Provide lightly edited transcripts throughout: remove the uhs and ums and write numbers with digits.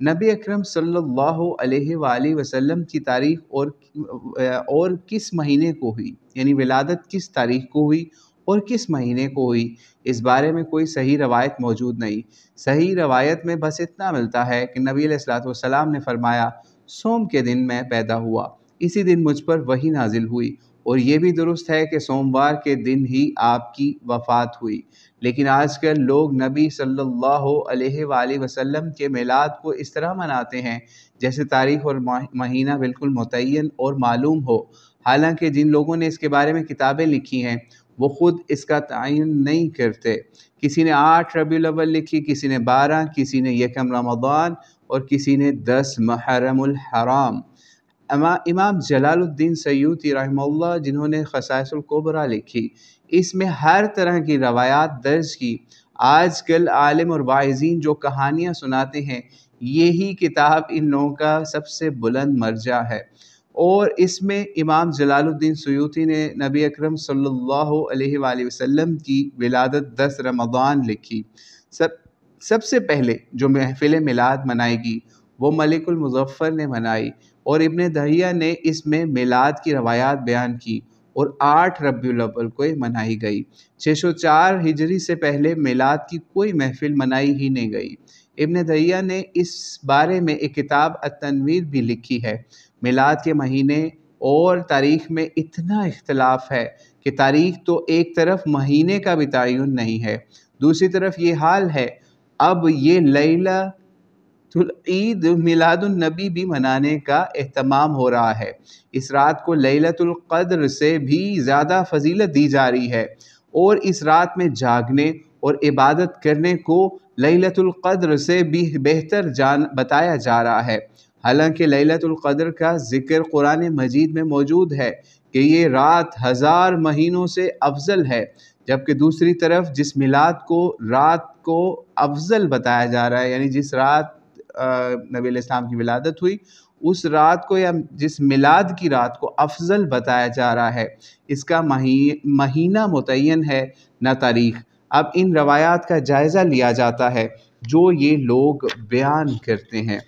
نبی اکرم صلی اللہ علیہ وآلہ وسلم کی تاریخ اور کس مہینے کو ہوئی، یعنی ولادت کس تاریخ کو ہوئی اور کس مہینے کو ہوئی، اس بارے میں کوئی صحیح روایت موجود نہیں۔ صحیح روایت میں بس اتنا ملتا ہے کہ نبی علیہ الصلوۃ والسلام نے فرمایا سوم کے دن میں پیدا ہوا، اسی دن مجھ پر وحی نازل ہوئی، اور یہ بھی درست ہے کہ سوموار کے دن ہی آپ کی وفات ہوئی۔ لیکن آج کل لوگ نبی صلی اللہ علیہ وآلہ وسلم کے میلاد کو اس طرح مناتے ہیں جیسے تاریخ اور مہینہ بالکل متعین اور معلوم ہو، حالانکہ جن لوگوں نے اس کے بارے میں کتابیں لکھی ہیں وہ خود اس کا تعین نہیں کرتے۔ کسی نے 8 ربیع الاول لکھی، کسی نے 12، کسی نے 1 رمضان اور کسی نے 10 محرم الحرام۔ امام جلال الدین سیوطی رحمہ اللہ جنہوں نے خصائص الکبریٰ لکھی، اس میں ہر طرح کی روایات درج کی۔ آج کل عالم اور واعظین جو کہانیاں سناتے ہیں، یہی کتاب ان لوگوں کا سب سے بلند مرجع ہے، اور اس میں امام جلال الدین سیوطی نے نبی اکرم صلی اللہ علیہ وآلہ وسلم کی ولادت 10 رمضان لکھی۔ سب سے پہلے جو محفل میلاد منائے گی وہ ملک المظفر نے منائی، اور ابن دہیہ نے اس میں میلاد کی روایات بیان کی، اور 8 ربیع الاول کو منائی گئی۔ 604 ہجری سے پہلے میلاد کی کوئی محفل منائی ہی نہیں گئی۔ ابن دہیہ نے اس بارے میں ایک کتاب التنویر بھی لکھی ہے۔ میلاد کے مہینے اور تاریخ میں اتنا اختلاف ہے کہ تاریخ تو ایک طرف، مہینے کا بھی تعین نہیں ہے، دوسری طرف یہ حال ہے اب یہ لیلۃ عید میلاد النبی بھی منانے کا اہتمام ہو رہا ہے۔ اس رات کو لیلۃ القدر سے بھی زیادہ فضیلت دی جا رہی ہے، اور اس رات میں جاگنے اور عبادت کرنے کو لیلۃ القدر سے بھی بہتر بتایا جا رہا ہے۔ حالانکہ لیلۃ القدر کا ذکر قرآن مجید میں موجود ہے کہ یہ رات 1000 مہینوں سے افضل ہے، جبکہ دوسری طرف جس میلاد کو رات کو افضل بتایا جا رہا ہے، یعنی جس رات نبی علیہ السلام کی ولادت ہوئی اس رات کو، یا جس میلاد کی رات کو افضل بتایا جا رہا ہے، اس کا مہینہ متعین ہے نہ تاریخ۔ اب ان روایات کا جائزہ لیا جاتا ہے جو یہ لوگ بیان کرتے ہیں۔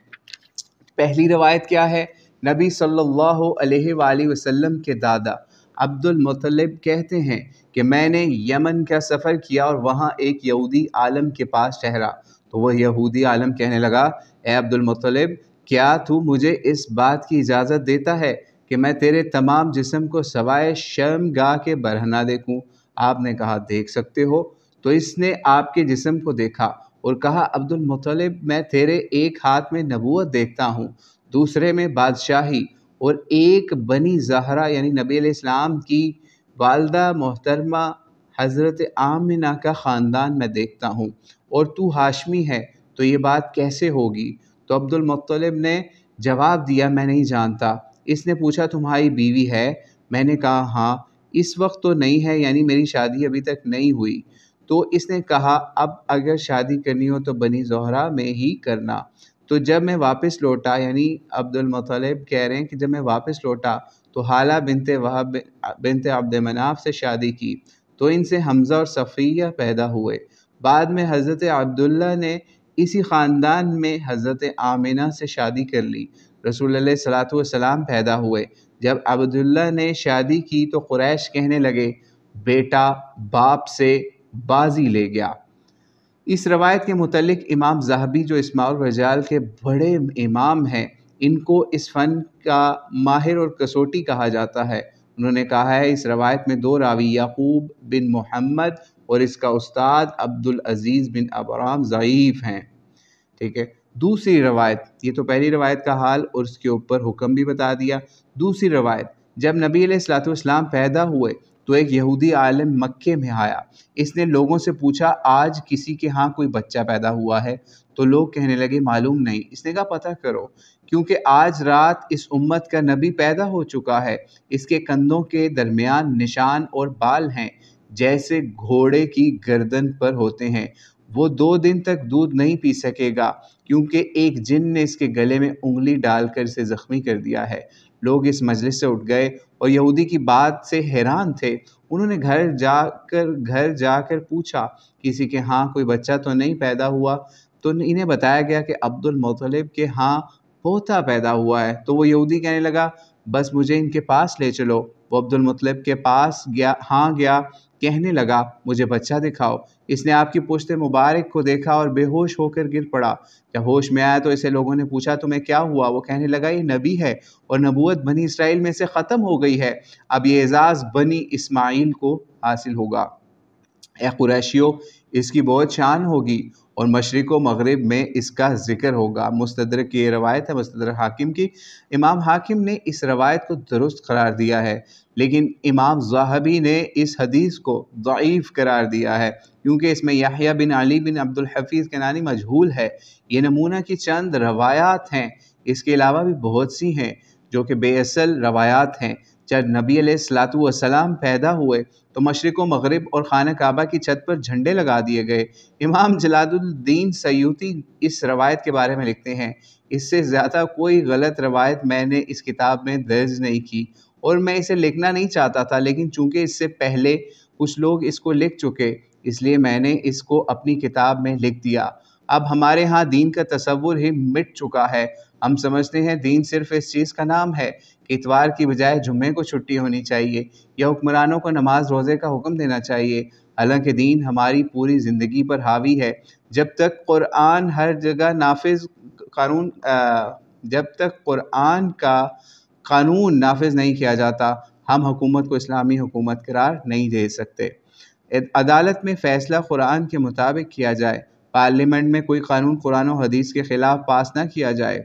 پہلی روایت کیا ہے؟ نبی صلی اللہ علیہ وآلہ وسلم کے دادا عبد المطلب کہتے ہیں کہ میں نے یمن کا سفر کیا اور وہاں ایک یہودی عالم کے پاس ٹھہرا، تو وہ یہودی عالم کہنے لگا، اے عبد المطلب، کیا تو مجھے اس بات کی اجازت دیتا ہے کہ میں تیرے تمام جسم کو سوائے شرمگاہ کے برہنہ دیکھوں؟ آپ نے کہا دیکھ سکتے ہو۔ تو اس نے آپ کے جسم کو دیکھا اور کہا، عبد المطلب، میں تیرے ایک ہاتھ میں نبوت دیکھتا ہوں، دوسرے میں بادشاہی، اور ایک بنی زہرا یعنی نبی علیہ السلام کی والدہ محترمہ حضرت آمنہ کا خاندان میں دیکھتا ہوں، اور تو ہاشمی ہے، تو یہ بات کیسے ہوگی؟ تو عبد المطلب نے جواب دیا، میں نہیں جانتا۔ اس نے پوچھا، تمہاری بیوی ہے؟ میں نے کہا ہاں۔ اس وقت تو نہیں ہے، یعنی میری شادی ابھی تک نہیں ہوئی۔ تو اس نے کہا، اب اگر شادی کرنی ہو تو بنی زہرا میں ہی کرنا۔ تو جب میں واپس لوٹا، یعنی عبد المطلب کہہ رہے ہیں کہ جب میں واپس لوٹا تو حالہ بنت وہب بنت عبد مناف سے شادی کی، تو ان سے حمزہ اور صفیہ پیدا ہوئے۔ بعد میں حضرت عبداللہ نے اسی خاندان میں حضرت آمنہ سے شادی کر لی۔ رسول اللہ صلی اللہ علیہ وسلم پیدا ہوئے۔ جب عبداللہ نے شادی کی تو قریش کہنے لگے، بیٹا باپ سے بازی لے گیا۔ اس روایت کے متعلق امام ذہبی جو اسماع الرجال کے بڑے امام ہیں، ان کو اس فن کا ماہر اور کسوٹی کہا جاتا ہے۔ انہوں نے کہا ہے اس روایت میں 2 راوی یعقوب بن محمد اور اس کا استاد عبدالعزیز بن ابرام ضعیف ہیں۔ ٹھیک ہے، دوسری روایت، یہ تو پہلی روایت کا حال اور اس کے اوپر حکم بھی بتا دیا۔ دوسری روایت، جب نبی علیہ الصلوۃ والسلام پیدا ہوئے تو ایک یہودی عالم مکے میں آیا۔ اس نے لوگوں سے پوچھا، آج کسی کے ہاں کوئی بچہ پیدا ہوا ہے؟ تو لوگ کہنے لگے معلوم نہیں۔ اس نے کہا پتہ کرو، کیونکہ آج رات اس امت کا نبی پیدا ہو چکا ہے، اس کے کندھوں کے درمیان نشان اور بال ہیں جیسے گھوڑے کی گردن پر ہوتے ہیں، وہ 2 دن تک دودھ نہیں پی سکے گا کیونکہ ایک جن نے اس کے گلے میں انگلی ڈال کر اسے زخمی کر دیا ہے۔ لوگ اس مجلس سے اٹھ گئے اور یہودی کی بات سے حیران تھے۔ انہوں نے گھر جا کر پوچھا، کسی کے ہاں کوئی بچہ تو نہیں پیدا ہوا؟ تو انہیں بتایا گیا کہ عبد المطلب کے ہاں پوتا پیدا ہوا ہے۔ تو وہ یہودی کہنے لگا بس مجھے ان کے پاس لے چلو۔ وہ عبد المطلب کے پاس گیا، کہنے لگا مجھے بچہ دکھاؤ۔ اس نے آپ کی پشت مبارک کو دیکھا اور بے ہوش ہو کر گر پڑا۔ جب ہوش میں آیا تو اسے لوگوں نے پوچھا تمہیں کیا ہوا؟ وہ کہنے لگا یہ نبی ہے اور نبوت بنی اسرائیل میں سے ختم ہو گئی ہے، اب یہ اعزاز بنی اسماعیل کو حاصل ہوگا۔ اے قریشیو، اس کی بہت شان ہوگی اور مشرق و مغرب میں اس کا ذکر ہوگا۔ مستدرک کی یہ روایت ہے، مستدرک حاکم کی۔ امام حاکم نے اس روایت کو درست قرار دیا ہے، لیکن امام ذہبی نے اس حدیث کو ضعیف قرار دیا ہے کیونکہ اس میں یحییٰ بن علی بن عبد الحفیظ کنانی مجہول ہے۔ یہ نمونہ کی چند روایات ہیں، اس کے علاوہ بھی بہت سی ہیں جو کہ بے اصل روایات ہیں۔ جب نبی علیہ السلام پیدا ہوئے تو مشرق و مغرب اور خانہ کعبہ کی چھت پر جھنڈے لگا دیے گئے۔ امام جلال الدین سیوطی اس روایت کے بارے میں لکھتے ہیں اس سے زیادہ کوئی غلط روایت میں نے اس کتاب میں درج نہیں کی اور میں اسے لکھنا نہیں چاہتا تھا، لیکن چونکہ اس سے پہلے کچھ لوگ اس کو لکھ چکے اس لیے میں نے اس کو اپنی کتاب میں لکھ دیا۔ اب ہمارے ہاں دین کا تصور ہی مٹ چکا ہے۔ ہم سمجھتے ہیں دین صرف اس چیز کا نام ہے کہ اتوار کی بجائے جمعے کو چھٹی ہونی چاہیے یا حکمرانوں کو نماز روزے کا حکم دینا چاہیے، حالانکہ دین ہماری پوری زندگی پر حاوی ہے۔ جب تک قرآن ہر جگہ جب تک قرآن کا قانون نافذ نہیں کیا جاتا ہم حکومت کو اسلامی حکومت قرار نہیں دے سکتے۔ عدالت میں فیصلہ قرآن کے مطابق کیا جائے، پارلیمنٹ میں کوئی قانون قرآن و حدیث کے خلاف پاس نہ کیا جائے۔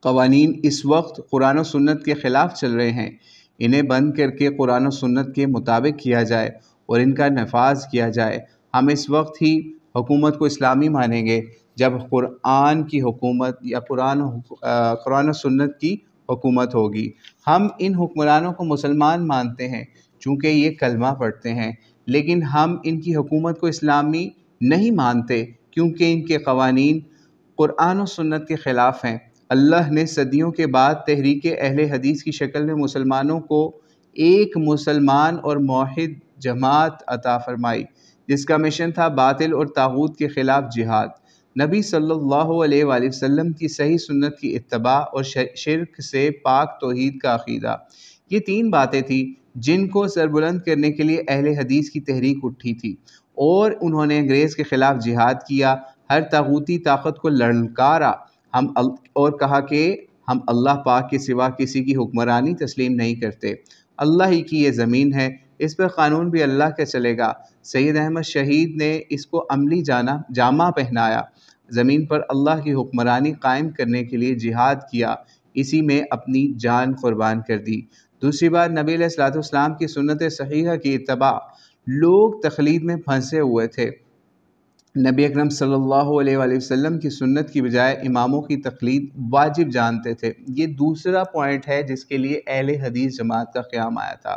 قوانین اس وقت قرآن و سنت کے خلاف چل رہے ہیں، انہیں بند کر کے قرآن و سنت کے مطابق کیا جائے اور ان کا نفاذ کیا جائے۔ ہم اس وقت ہی حکومت کو اسلامی مانیں گے جب قرآن کی حکومت یا قرآن و سنت کی حکومت ہوگی۔ ہم ان حکمرانوں کو مسلمان مانتے ہیں چونکہ یہ کلمہ پڑھتے ہیں، لیکن ہم ان کی حکومت کو اسلامی نہیں مانتے کیونکہ ان کے قوانین قرآن و سنت کے خلاف ہیں۔ اللہ نے صدیوں کے بعد تحریک اہل حدیث کی شکل میں مسلمانوں کو ایک مسلمان اور موحد جماعت عطا فرمائی جس کا مشن تھا باطل اور طاغوت کے خلاف جہاد، نبی صلی اللہ علیہ وآلہ وسلم کی صحیح سنت کی اتباع اور شرک سے پاک توحید کا عقیدہ۔ یہ تین باتیں تھیں جن کو سربلند کرنے کے لیے اہل حدیث کی تحریک اٹھی تھی اور انہوں نے انگریز کے خلاف جہاد کیا، ہر طاغوتی طاقت کو للکارا اور کہا کہ ہم اللہ پاک کے سوا کسی کی حکمرانی تسلیم نہیں کرتے۔ اللہ ہی کی یہ زمین ہے، اس پر قانون بھی اللہ کا چلے گا۔ سید احمد شہید نے اس کو عملی جامہ پہنایا، زمین پر اللہ کی حکمرانی قائم کرنے کے لیے جہاد کیا، اسی میں اپنی جان قربان کر دی۔ دوسری بات، نبی علیہ السلام کی سنت صحیحہ کی اتباع۔ لوگ تقلید میں پھنسے ہوئے تھے، نبی اکرم صلی اللہ علیہ وآلہ وسلم کی سنت کی بجائے اماموں کی تقلید واجب جانتے تھے۔ یہ دوسرا پوائنٹ ہے جس کے لیے اہل حدیث جماعت کا قیام آیا تھا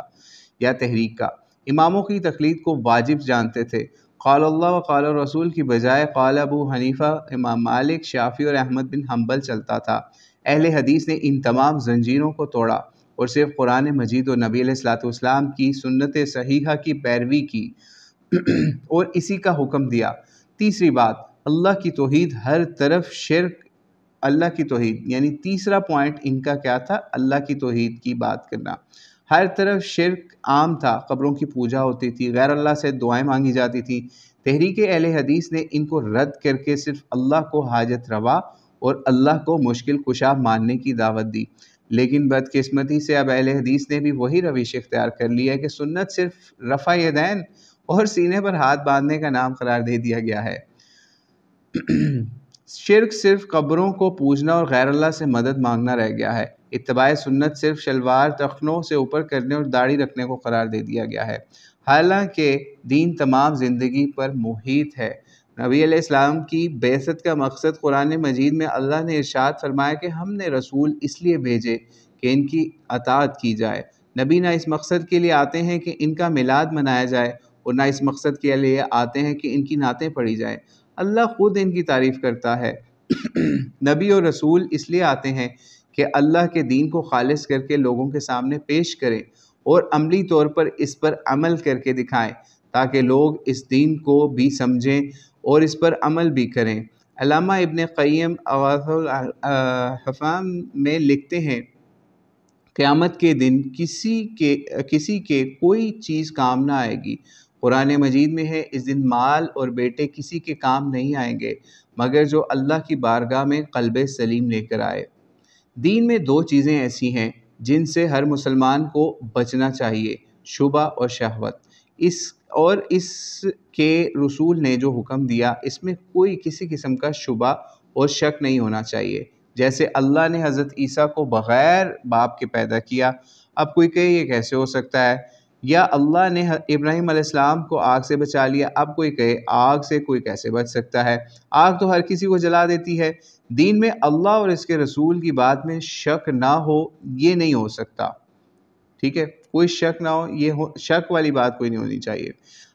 یا تحریک کا۔ اماموں کی تقلید کو واجب جانتے تھے، قال اللہ و قال رسول کی بجائے قال ابو حنیفہ، امام مالک، شافعی اور احمد بن حنبل چلتا تھا۔ اہل حدیث نے ان تمام زنجیروں کو توڑا اور صرف قرآن مجید اور نبی علیہ السلام کی سنت صحیحہ کی پیروی کی اور اسی کا حکم دیا۔ تیسری بات، اللہ کی توحید، ہر طرف شرک، اللہ کی توحید، یعنی تیسرا پوائنٹ ان کا کیا تھا؟ اللہ کی توحید کی بات کرنا۔ ہر طرف شرک عام تھا، قبروں کی پوجا ہوتی تھی، غیر اللہ سے دعائیں مانگی جاتی تھیں۔ تحریک اہل حدیث نے ان کو رد کر کے صرف اللہ کو حاجت روا اور اللہ کو مشکل کشا ماننے کی دعوت دی، لیکن بدقسمتی سے اب اہل حدیث نے بھی وہی روش اختیار کر لی ہے کہ سنت صرف رفع یدین اور سینے پر ہاتھ باندھنے کا نام قرار دے دیا گیا ہے۔ شرک صرف قبروں کو پوجنا اور غیر اللہ سے مدد مانگنا رہ گیا ہے۔ اتباع سنت صرف شلوار ٹخنوں سے اوپر کرنے اور داڑھی رکھنے کو قرار دے دیا گیا ہے، حالانکہ دین تمام زندگی پر محیط ہے۔ نبی علیہ السلام کی بعثت کا مقصد قرآن مجید میں اللہ نے ارشاد فرمایا کہ ہم نے رسول اس لیے بھیجے کہ ان کی اطاعت کی جائے۔ نبی نہ اس مقصد کے لیے آتے ہیں کہ ان کا میلاد منایا جائے اور نہ اس مقصد کے لیے آتے ہیں کہ ان کی نعتیں پڑھی جائیں۔ اللہ خود ان کی تعریف کرتا ہے۔ نبی اور رسول اس لیے آتے ہیں کہ اللہ کے دین کو خالص کر کے لوگوں کے سامنے پیش کریں اور عملی طور پر اس پر عمل کر کے دکھائیں تاکہ لوگ اس دین کو بھی سمجھیں اور اس پر عمل بھی کریں۔ علامہ ابن قیم اغاث الحفام میں لکھتے ہیں قیامت کے دن کسی کے کوئی چیز کام نہ آئے گی۔ قرآن مجید میں ہے اس دن مال اور بیٹے کسی کے کام نہیں آئیں گے مگر جو اللہ کی بارگاہ میں قلب سلیم لے کر آئے۔ دین میں دو چیزیں ایسی ہیں جن سے ہر مسلمان کو بچنا چاہیے، شبہ اور شہوت۔ اس کے رسول نے جو حکم دیا اس میں کوئی کسی قسم کا شبہ اور شک نہیں ہونا چاہیے۔ جیسے اللہ نے حضرت عیسیٰ کو بغیر باپ کے پیدا کیا، اب کوئی کہے یہ کیسے ہو سکتا ہے؟ یا اللہ نے ابراہیم علیہ السلام کو آگ سے بچا لیا، اب کوئی کہے آگ سے کوئی کیسے بچ سکتا ہے؟ آگ تو ہر کسی کو جلا دیتی ہے۔ دین میں اللہ اور اس کے رسول کی بات میں شک نہ ہو، یہ نہیں ہو سکتا، ٹھیک ہے؟ کوئی شک نہ ہو، شک والی بات کوئی نہیں ہونی چاہیے۔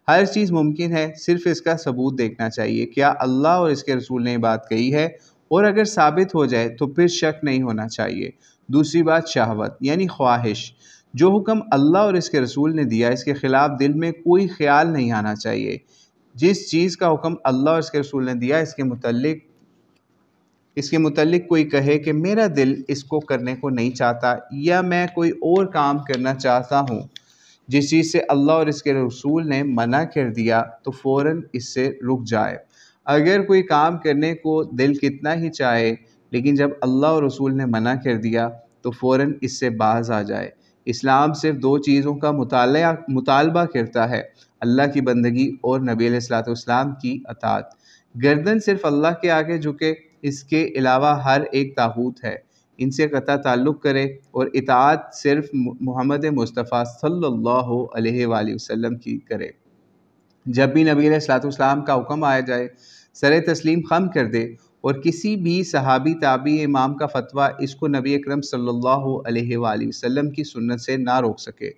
ہر چیز ممکن ہے، صرف اس کا ثبوت دیکھنا چاہیے، کیا اللہ اور اس کے رسول نے یہ بات کہی ہے، اور اگر ثابت ہو جائے تو پھر شک نہیں ہونا چاہیے۔ دوسری بات شہوت یعنی خواہش۔ جو حکم اللہ اور اس کے رسول نے دیا اس کے خلاف دل میں کوئی خیال نہیں آنا چاہیے۔ جس چیز کا حکم اللہ اور اس کے رسول نے دیا اس کے متعلق کوئی کہے کہ میرا دل اس کو کرنے کو نہیں چاہتا یا میں کوئی اور کام کرنا چاہتا ہوں جس چیز سے اللہ اور اس کے رسول نے منع کر دیا تو فوراً اس سے رک جائے۔ اگر کوئی کام کرنے کو دل کتنا ہی چاہے لیکن جب اللہ اور رسول نے منع کر دیا تو فوراً اس سے باز آ جائے۔ اسلام صرف دو چیزوں کا مطالبہ کرتا ہے، اللہ کی بندگی اور نبی علیہ السلام کی اطاعت۔ گردن صرف اللہ کے آگے جھکے، اس کے علاوہ ہر ایک طاغوت ہے، ان سے قطع تعلق کرے اور اطاعت صرف محمد مصطفیٰ صلی اللہ علیہ وآلہ وسلم کی کرے۔ جب بھی نبی علیہ السلام کا حکم آیا جائے سر تسلیم خم کر دے، اور کسی بھی صحابی تابعی امام کا فتویٰ اس کو نبی اکرم صلی اللہ علیہ وآلہ وسلم کی سنت سے نہ روک سکے۔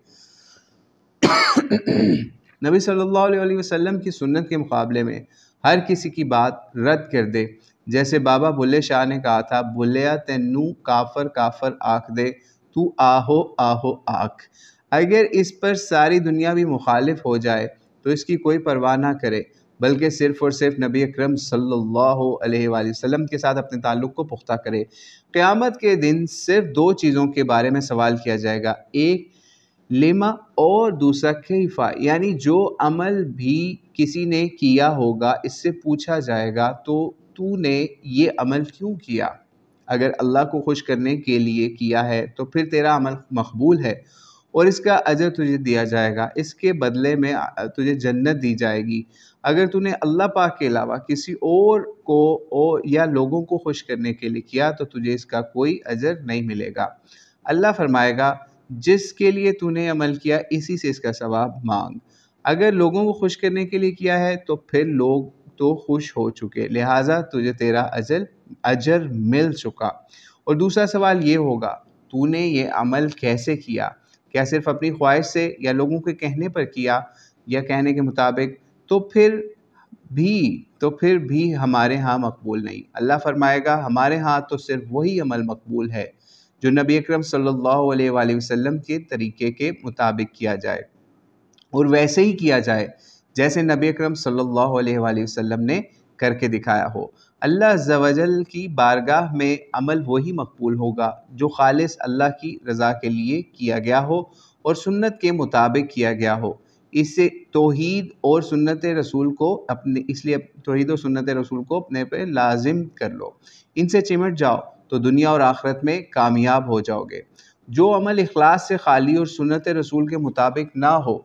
نبی صلی اللہ علیہ وسلم کی سنت کے مقابلے میں ہر کسی کی بات رد کر دے، جیسے بابا بلے شاہ نے کہا تھا، بلیا تینوں کافر کافر آکھ دے، تو آہو آہو آکھ۔ اگر اس پر ساری دنیا بھی مخالف ہو جائے تو اس کی کوئی پرواہ نہ کرے، بلکہ صرف اور صرف نبی اکرم صلی اللہ علیہ وآلہ وسلم کے ساتھ اپنے تعلق کو پختہ کرے۔ قیامت کے دن صرف دو چیزوں کے بارے میں سوال کیا جائے گا، ایک لما اور دوسرا کیفا، یعنی جو عمل بھی کسی نے کیا ہوگا اس سے پوچھا جائے گا تو نے یہ عمل کیوں کیا؟ اگر اللہ کو خوش کرنے کے لیے کیا ہے تو پھر تیرا عمل مقبول ہے اور اس کا اجر تجھے دیا جائے گا، اس کے بدلے میں تجھے جنت دی جائے گی۔ اگر تو نے اللہ پاک کے علاوہ کسی اور کو یا لوگوں کو خوش کرنے کے لیے کیا تو تجھے اس کا کوئی اجر نہیں ملے گا۔ اللہ فرمائے گا جس کے لیے تو نے عمل کیا اسی سے اس کا ثواب مانگ۔ اگر لوگوں کو خوش کرنے کے لیے کیا ہے تو پھر لوگ تو خوش ہو چکے، لہٰذا تجھے تیرا اجر مل چکا۔ اور دوسرا سوال یہ ہوگا، تو نے یہ عمل کیسے کیا؟ کیا صرف اپنی خواہش سے یا لوگوں کے کہنے پر کیا یا کہنے کے مطابق؟ تو پھر بھی ہمارے ہاں مقبول نہیں۔ اللہ فرمائے گا ہمارے ہاں تو صرف وہی عمل مقبول ہے جو نبی اکرم صلی اللہ علیہ وآلہ وسلم کے طریقے کے مطابق کیا جائے، اور ویسے ہی کیا جائے جیسے نبی اکرم صلی اللہ علیہ وآلہ وسلم نے کر کے دکھایا ہو۔ اللہ عز و جل کی بارگاہ میں عمل وہی مقبول ہوگا جو خالص اللہ کی رضا کے لیے کیا گیا ہو اور سنت کے مطابق کیا گیا ہو۔ اس سے توحید اور سنت رسول کو اپنے پہ لازم کر لو، ان سے چمٹ جاؤ تو دنیا اور آخرت میں کامیاب ہو جاؤ گے۔ جو عمل اخلاص سے خالی اور سنت رسول کے مطابق نہ ہو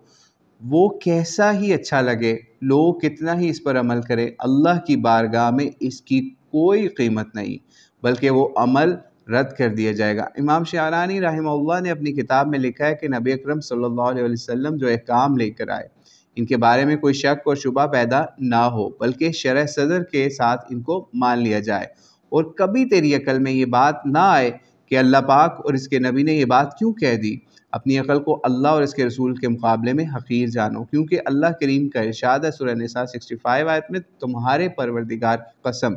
وہ کیسا ہی اچھا لگے، لوگ کتنا ہی اس پر عمل کرے، اللہ کی بارگاہ میں اس کی کوئی قیمت نہیں، بلکہ وہ عمل رد کر دیا جائے گا۔ امام شعرانی رحمہ اللہ نے اپنی کتاب میں لکھا ہے کہ نبی اکرم صلی اللہ علیہ وسلم جو احکام لے کر آئے ان کے بارے میں کوئی شک اور شبہ پیدا نہ ہو، بلکہ شرح صدر کے ساتھ ان کو مان لیا جائے، اور کبھی تیری عقل میں یہ بات نہ آئے کہ اللہ پاک اور اس کے نبی نے یہ بات کیوں کہہ دی۔ اپنی عقل کو اللہ اور اس کے رسول کے مقابلے میں حقیر جانو، کیونکہ اللہ کریم کا ارشاد ہے سورہ نساء 65 آیت میں، تمہارے پروردگار کی قسم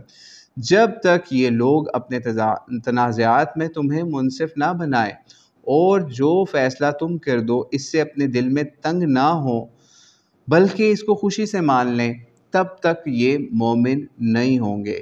جب تک یہ لوگ اپنے تنازعات میں تمہیں منصف نہ بنائے اور جو فیصلہ تم کر دو اس سے اپنے دل میں تنگ نہ ہو بلکہ اس کو خوشی سے مان لیں، تب تک یہ مومن نہیں ہوں گے۔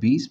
20